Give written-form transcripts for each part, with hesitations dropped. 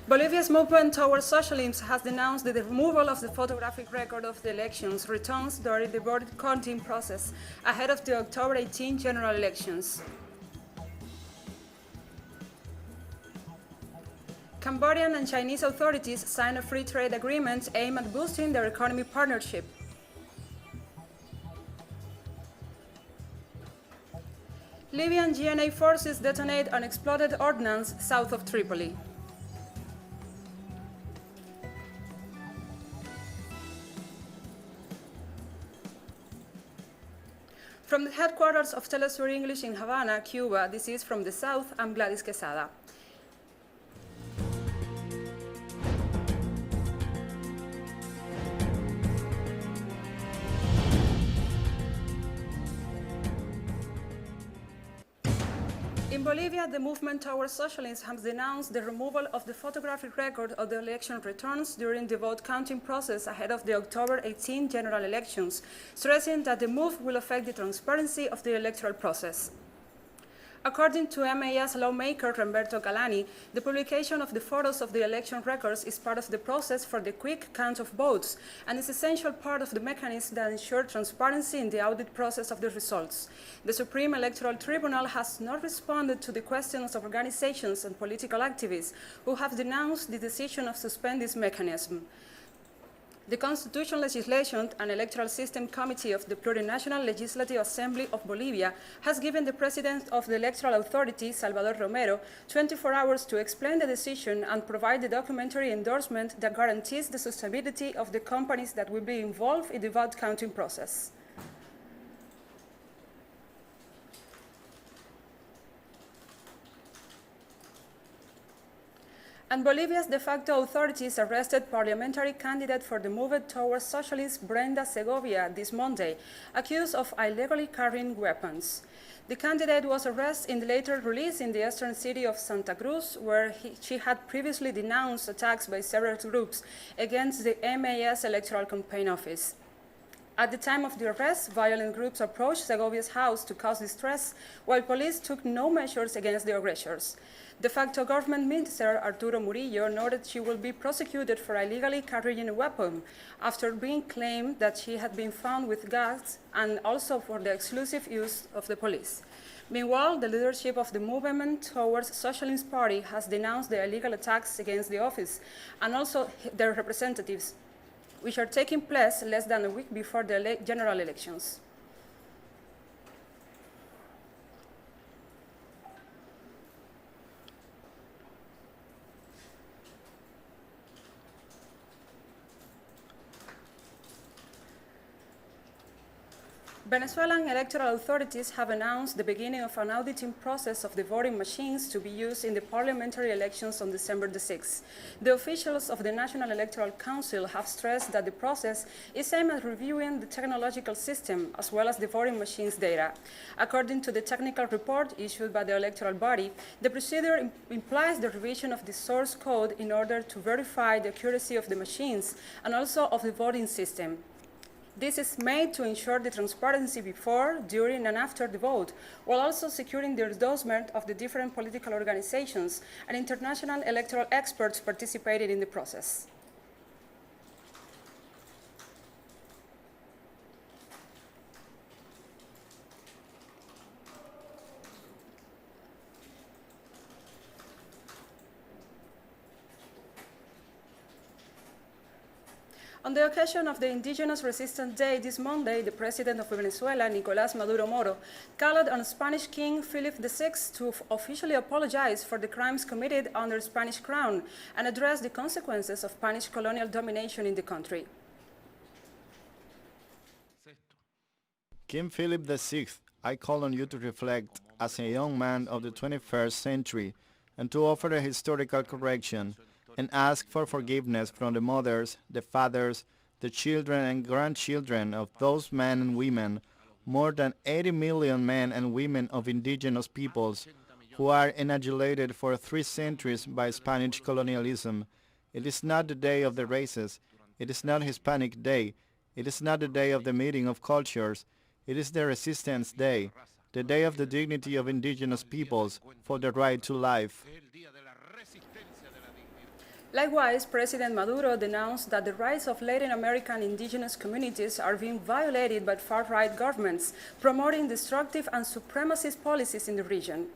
Bolivia's movement towards socialism has denounced the removal of the photographic record of the elections returns during the vote counting process ahead of the October 18 general elections. Cambodian and Chinese authorities signed a free trade agreement aimed at boosting their economic partnership. Libyan GNA forces detonate unexploded ordnance south of Tripoli. From the headquarters of TeleSUR English in Havana, Cuba, this is From the South, I'm Gladys Quesada. In Bolivia, the movement towards socialism has denounced the removal of the photographic record of the election returns during the vote counting process ahead of the October 18 general elections, stressing that the move will affect the transparency of the electoral process. According to MAS lawmaker Roberto Calani, the publication of the photos of the election records is part of the process for the quick count of votes and is an essential part of the mechanism that ensures transparency in the audit process of the results. The Supreme Electoral Tribunal has not responded to the questions of organizations and political activists who have denounced the decision of suspend this mechanism. The Constitutional Legislation and Electoral System Committee of the Plurinational Legislative Assembly of Bolivia has given the President of the Electoral Authority, Salvador Romero, 24 hours to explain the decision and provide the documentary endorsement that guarantees the sustainability of the companies that will be involved in the vote counting process. And Bolivia's de facto authorities arrested parliamentary candidate for the movement towards socialist Brenda Segovia this Monday, accused of illegally carrying weapons. The candidate was arrested and later released in the eastern city of Santa Cruz, where she had previously denounced attacks by several groups against the MAS Electoral Campaign Office. At the time of the arrest, violent groups approached Segovia's house to cause distress, while police took no measures against the aggressors. De facto government minister Arturo Murillo noted she will be prosecuted for illegally carrying a weapon after being claimed that she had been found with gas and also for the exclusive use of the police. Meanwhile, the leadership of the movement towards Socialist Party has denounced the illegal attacks against the office and also their representatives, which are taking place less than a week before the general elections. Venezuelan electoral authorities have announced the beginning of an auditing process of the voting machines to be used in the parliamentary elections on December the 6th. The officials of the National Electoral Council have stressed that the process is aimed at reviewing the technological system as well as the voting machines data. According to the technical report issued by the electoral body, the procedure implies the revision of the source code in order to verify the accuracy of the machines and also of the voting system. This is made to ensure the transparency before, during, and after the vote, while also securing the endorsement of the different political organizations and international electoral experts participating in the process. On the occasion of the Indigenous Resistance Day this Monday, the President of Venezuela, Nicolás Maduro Moro, called on Spanish King Philip VI to officially apologize for the crimes committed under Spanish crown and address the consequences of Spanish colonial domination in the country. King Philip VI, I call on you to reflect as a young man of the 21st century and to offer a historical correction and ask for forgiveness from the mothers, the fathers, the children and grandchildren of those men and women, more than 80 million men and women of indigenous peoples who are annihilated for 3 centuries by Spanish colonialism. It is not the day of the races. It is not Hispanic Day. It is not the day of the meeting of cultures. It is the Resistance Day, the day of the dignity of indigenous peoples for the right to life. Likewise, President Maduro denounced that the rights of Latin American indigenous communities are being violated by far-right governments, promoting destructive and supremacist policies in the region.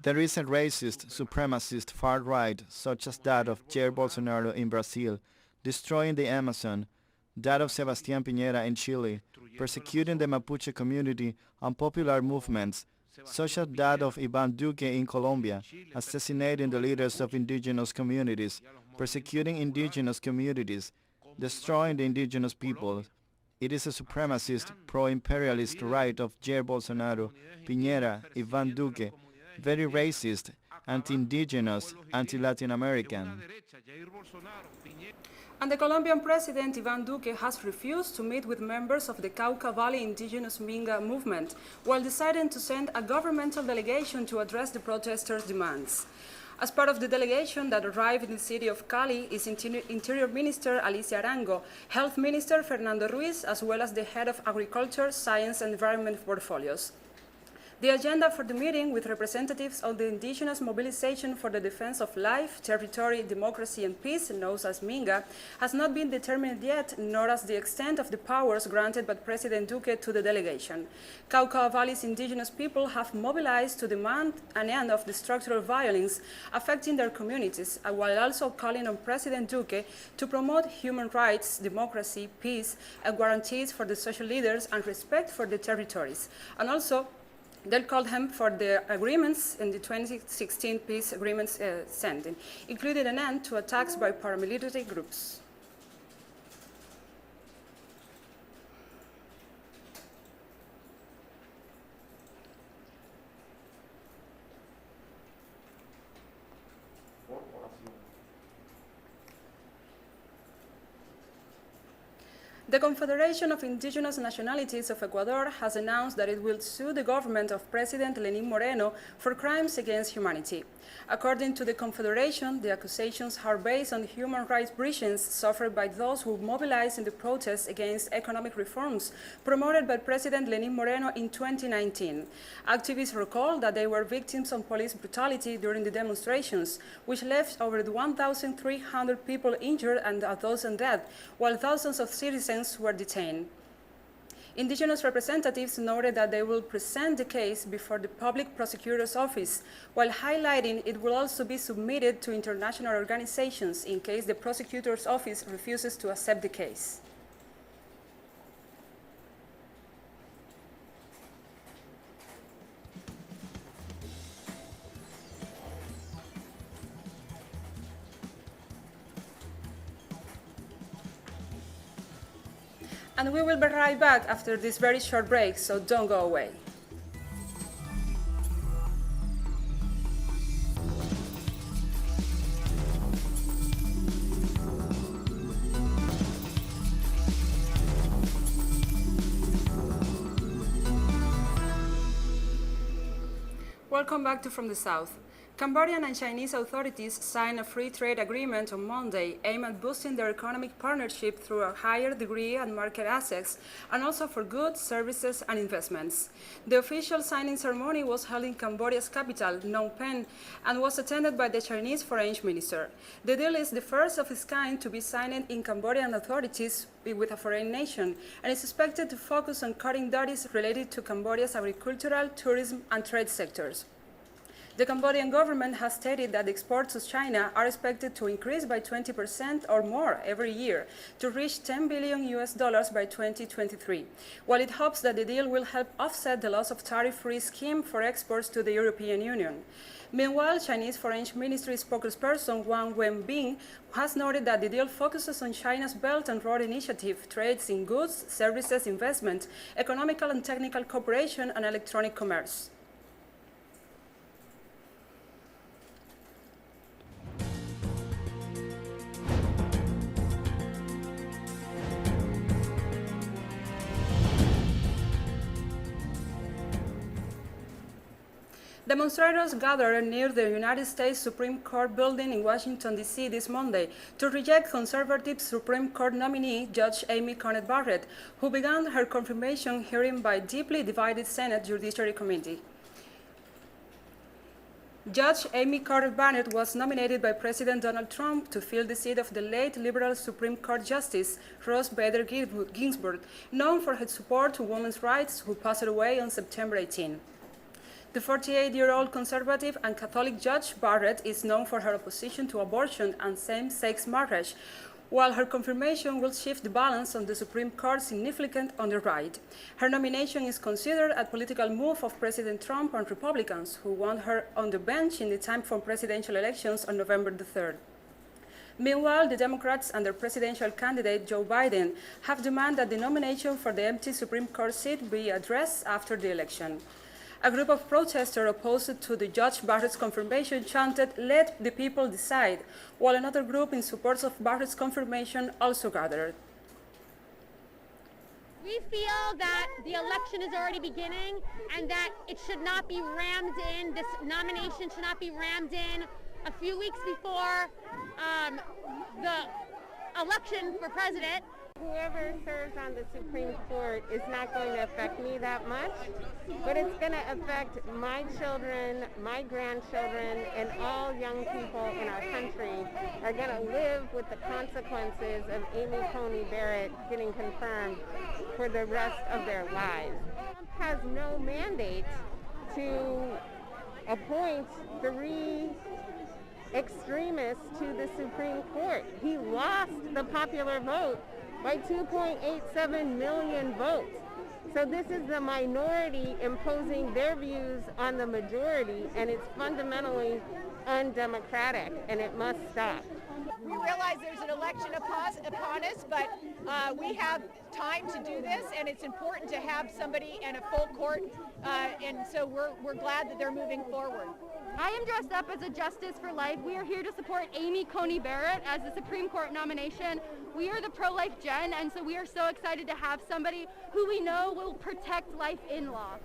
The recent racist, supremacist far-right, such as that of Jair Bolsonaro in Brazil, destroying the Amazon, that of Sebastián Piñera in Chile, persecuting the Mapuche community and popular movements, such as that of Iván Duque in Colombia, assassinating the leaders of indigenous communities, persecuting indigenous communities, destroying the indigenous people. It is a supremacist, pro-imperialist right of Jair Bolsonaro, Piñera, Iván Duque, very racist, anti-indigenous, anti-Latin American. And the Colombian president, Iván Duque, has refused to meet with members of the Cauca Valley indigenous Minga movement, while deciding to send a governmental delegation to address the protesters' demands. As part of the delegation that arrived in the city of Cali is Interior Minister Alicia Arango, Health Minister Fernando Ruiz, as well as the head of Agriculture, Science and Environment portfolios. The agenda for the meeting, with representatives of the indigenous mobilization for the defense of life, territory, democracy and peace, known as Minga, has not been determined yet, nor as the extent of the powers granted by President Duque to the delegation. Cauca Valley's indigenous people have mobilized to demand an end of the structural violence affecting their communities, while also calling on President Duque to promote human rights, democracy, peace, and guarantees for the social leaders and respect for the territories, and also they called him for the agreements in the 2016 peace agreements sending, including an end to attacks by paramilitary groups. The Confederation of Indigenous Nationalities of Ecuador has announced that it will sue the government of President Lenín Moreno for crimes against humanity. According to the Confederation, the accusations are based on human rights breaches suffered by those who mobilized in the protests against economic reforms promoted by President Lenín Moreno in 2019. Activists recall that they were victims of police brutality during the demonstrations, which left over 1,300 people injured and 1,000 dead, while thousands of citizens were detained. Indigenous representatives noted that they will present the case before the Public Prosecutor's Office, while highlighting it will also be submitted to international organizations in case the Prosecutor's Office refuses to accept the case. And we will be right back after this very short break, so don't go away. Welcome back to From the South. Cambodian and Chinese authorities signed a free trade agreement on Monday aimed at boosting their economic partnership through a higher degree of market access and also for goods, services, and investments. The official signing ceremony was held in Cambodia's capital, Phnom Penh, and was attended by the Chinese Foreign Minister. The deal is the first of its kind to be signed in Cambodian authorities with a foreign nation, and is expected to focus on cutting duties related to Cambodia's agricultural, tourism, and trade sectors. The Cambodian government has stated that exports to China are expected to increase by 20% or more every year to reach $10 billion by 2023, while it hopes that the deal will help offset the loss of tariff-free scheme for exports to the European Union. Meanwhile, Chinese Foreign Ministry spokesperson Wang Wenbin has noted that the deal focuses on China's Belt and Road Initiative, trades in goods, services, investment, economical and technical cooperation, and electronic commerce. Demonstrators gathered near the United States Supreme Court building in Washington, D.C. this Monday to reject conservative Supreme Court nominee Judge Amy Coney Barrett, who began her confirmation hearing by deeply divided Senate Judiciary Committee. Judge Amy Carter Barnett was nominated by President Donald Trump to fill the seat of the late liberal Supreme Court Justice Ruth Bader Ginsburg, known for her support to women's rights, who passed away on September 18. The 48-year-old conservative and Catholic Judge Barrett is known for her opposition to abortion and same-sex marriage, while her confirmation will shift the balance on the Supreme Court significantly on the right. Her nomination is considered a political move of President Trump and Republicans, who want her on the bench in the time for presidential elections on November the 3rd. Meanwhile, the Democrats and their presidential candidate, Joe Biden, have demanded that the nomination for the empty Supreme Court seat be addressed after the election. A group of protesters opposed to the Judge Barrett's confirmation chanted, "Let the people decide," while another group in support of Barrett's confirmation also gathered. We feel that the election is already beginning and that it should not be rammed in, this nomination should not be rammed in a few weeks before the election for president. Whoever serves on the Supreme Court is not going to affect me that much, but it's going to affect my children, my grandchildren, and all young people in our country are going to live with the consequences of Amy Coney Barrett getting confirmed for the rest of their lives. Trump has no mandate to appoint 3 extremists to the Supreme Court. He lost the popular vote by 2.87 million votes. So this is the minority imposing their views on the majority, and it's fundamentally undemocratic, and it must stop. We realize there's an election upon us, but we have time to do this, and it's important to have somebody in a full court, and so we're glad that they're moving forward. I am dressed up as a Justice for Life. We are here to support Amy Coney Barrett as the Supreme Court nomination. We are the pro-life gen, and so we are so excited to have somebody who we know will protect life in law.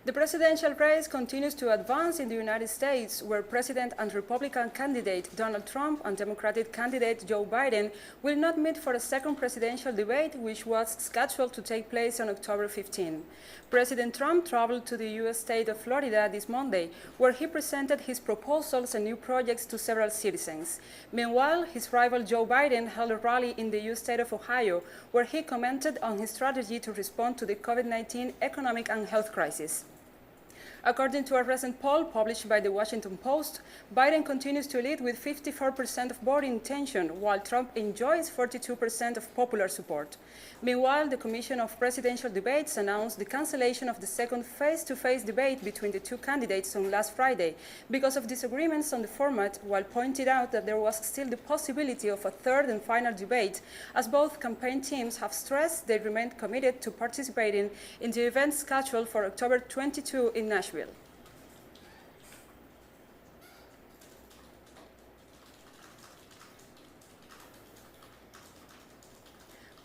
The presidential race continues to advance in the United States, where President and Republican candidate Donald Trump and Democratic candidate Joe Biden will not meet for a second presidential debate, which was scheduled to take place on October 15. President Trump traveled to the U.S. state of Florida this Monday, where he presented his proposals and new projects to several citizens. Meanwhile, his rival Joe Biden held a rally in the U.S. state of Ohio, where he commented on his strategy to respond to the COVID-19 economic and health crisis. According to a recent poll published by the Washington Post, Biden continues to lead with 54% of voting intention, while Trump enjoys 42% of popular support. Meanwhile, the Commission of Presidential Debates announced the cancellation of the second face-to-face debate between the two candidates on last Friday because of disagreements on the format, while pointed out that there was still the possibility of a third and final debate, as both campaign teams have stressed they remain committed to participating in the event scheduled for October 22 in Nashville.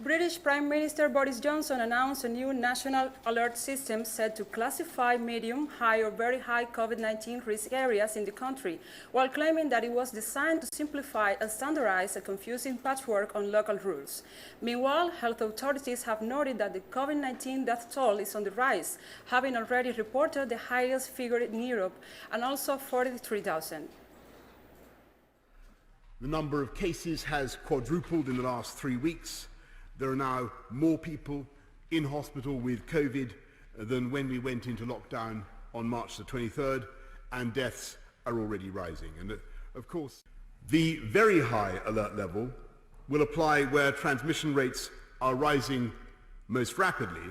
British Prime Minister Boris Johnson announced a new national alert system set to classify medium, high, or very high COVID-19 risk areas in the country, while claiming that it was designed to simplify and standardize a confusing patchwork on local rules. Meanwhile, health authorities have noted that the COVID-19 death toll is on the rise, having already reported the highest figure in Europe, and also 43,000. The number of cases has quadrupled in the last 3 weeks. There are now more people in hospital with COVID than when we went into lockdown on March the 23rd, and deaths are already rising. And of course, the very high alert level will apply where transmission rates are rising most rapidly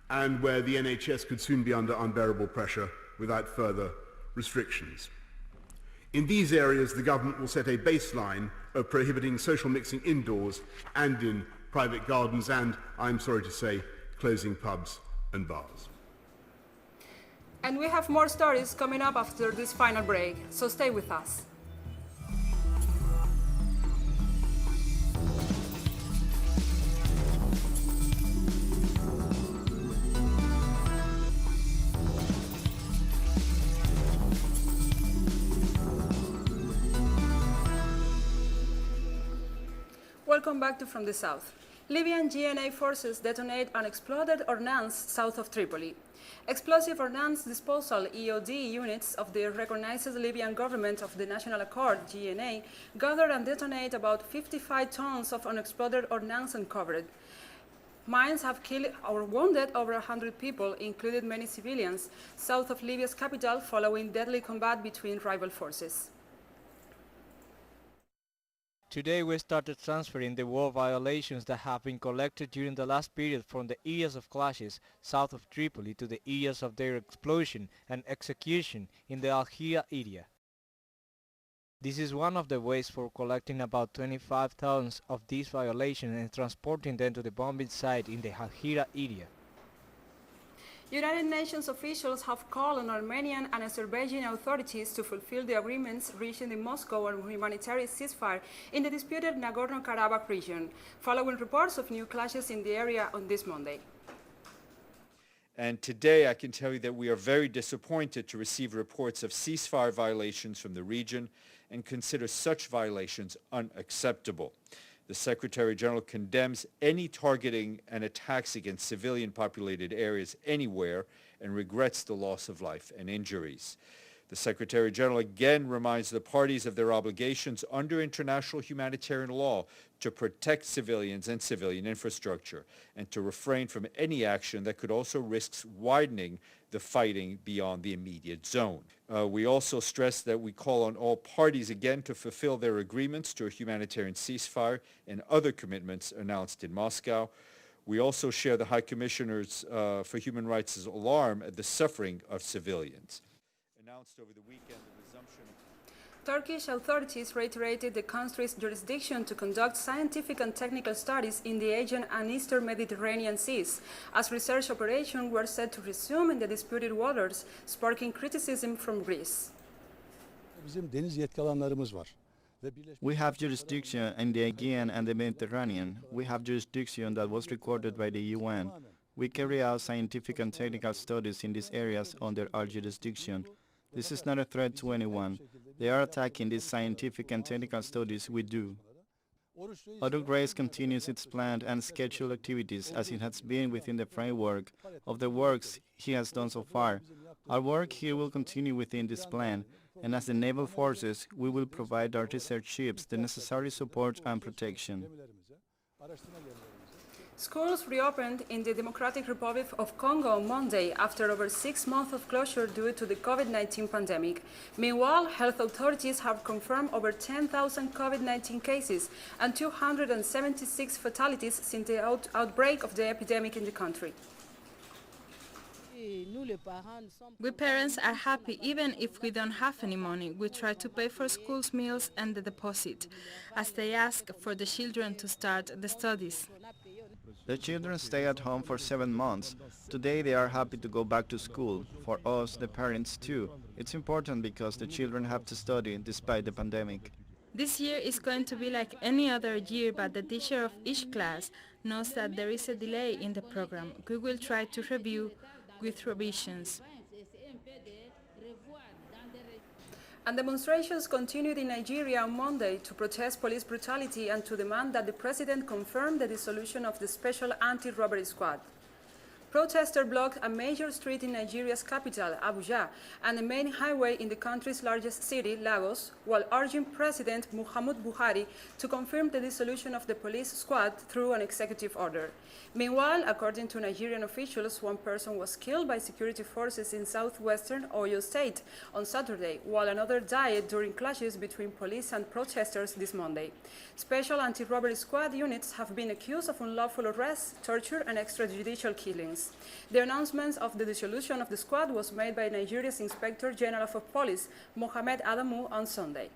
and where the NHS could soon be under unbearable pressure without further restrictions. In these areas, the government will set a baseline of prohibiting social mixing indoors and in private gardens, and, I'm sorry to say, closing pubs and bars. And we have more stories coming up after this final break, so stay with us. Welcome back to From the South. Libyan GNA forces detonate unexploded ordnance south of Tripoli. Explosive ordnance disposal (EOD) units of the recognized Libyan government of the National Accord (GNA) gathered and detonate about 55 tons of unexploded ordnance uncovered. Mines have killed or wounded over 100 people, including many civilians, south of Libya's capital following deadly combat between rival forces. Today we started transferring the war violations that have been collected during the last period from the areas of clashes south of Tripoli to the areas of their explosion and execution in the Al-Hira area. This is one of the ways for collecting about 25 tons of these violations and transporting them to the bombing site in the Al-Hira area. United Nations officials have called on Armenian and Azerbaijani authorities to fulfill the agreements reached in Moscow on humanitarian ceasefire in the disputed Nagorno-Karabakh region, following reports of new clashes in the area on this Monday. And today I can tell you that we are very disappointed to receive reports of ceasefire violations from the region and consider such violations unacceptable. The Secretary General condemns any targeting and attacks against civilian populated areas anywhere and regrets the loss of life and injuries. The Secretary General again reminds the parties of their obligations under international humanitarian law to protect civilians and civilian infrastructure and to refrain from any action that could also risk widening the fighting beyond the immediate zone. We also stress that we call on all parties again to fulfill their agreements to a humanitarian ceasefire and other commitments announced in Moscow. We also share the High Commissioner's for Human Rights' alarm at the suffering of civilians. Announced over the weekend the resumption of Turkish authorities reiterated the country's jurisdiction to conduct scientific and technical studies in the Aegean and Eastern Mediterranean seas, as research operations were set to resume in the disputed waters, sparking criticism from Greece. We have jurisdiction in the Aegean and the Mediterranean. We have jurisdiction that was recorded by the UN. We carry out scientific and technical studies in these areas under our jurisdiction. This is not a threat to anyone. They are attacking these scientific and technical studies we do. Although Grace continues its planned and scheduled activities as it has been within the framework of the works he has done so far, our work here will continue within this plan, and as the naval forces, we will provide our research ships the necessary support and protection. Schools reopened in the Democratic Republic of Congo on Monday after over 6 months of closure due to the COVID-19 pandemic. Meanwhile, health authorities have confirmed over 10,000 COVID-19 cases and 276 fatalities since the outbreak of the epidemic in the country. We parents are happy even if we don't have any money. We try to pay for school's meals and the deposit, as they ask for the children to start the studies. The children stay at home for 7 months. Today they are happy to go back to school. For us, the parents too. It's important because the children have to study despite the pandemic. This year is going to be like any other year, but the teacher of each class knows that there is a delay in the program. We will try to review with revisions. And demonstrations continued in Nigeria on Monday to protest police brutality and to demand that the president confirm the dissolution of the Special Anti-Robbery Squad. Protesters blocked a major street in Nigeria's capital, Abuja, and the main highway in the country's largest city, Lagos, while urging President Muhammadu Buhari to confirm the dissolution of the police squad through an executive order. Meanwhile, according to Nigerian officials, 1 person was killed by security forces in southwestern Oyo State on Saturday, while another died during clashes between police and protesters this Monday. Special anti-robbery squad units have been accused of unlawful arrests, torture, and extrajudicial killings. The announcement of the dissolution of the squad was made by Nigeria's Inspector General of Police, Mohammed Adamu, on Sunday.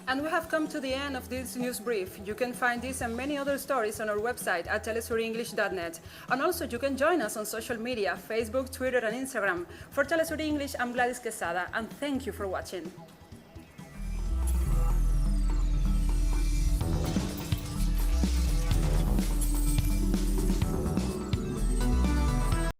And we have come to the end of this news brief. You can find this and many other stories on our website at telesurenglish.net. And also you can join us on social media, Facebook, Twitter and Instagram. For TeleSUR English, I'm Gladys Quesada, and thank you for watching.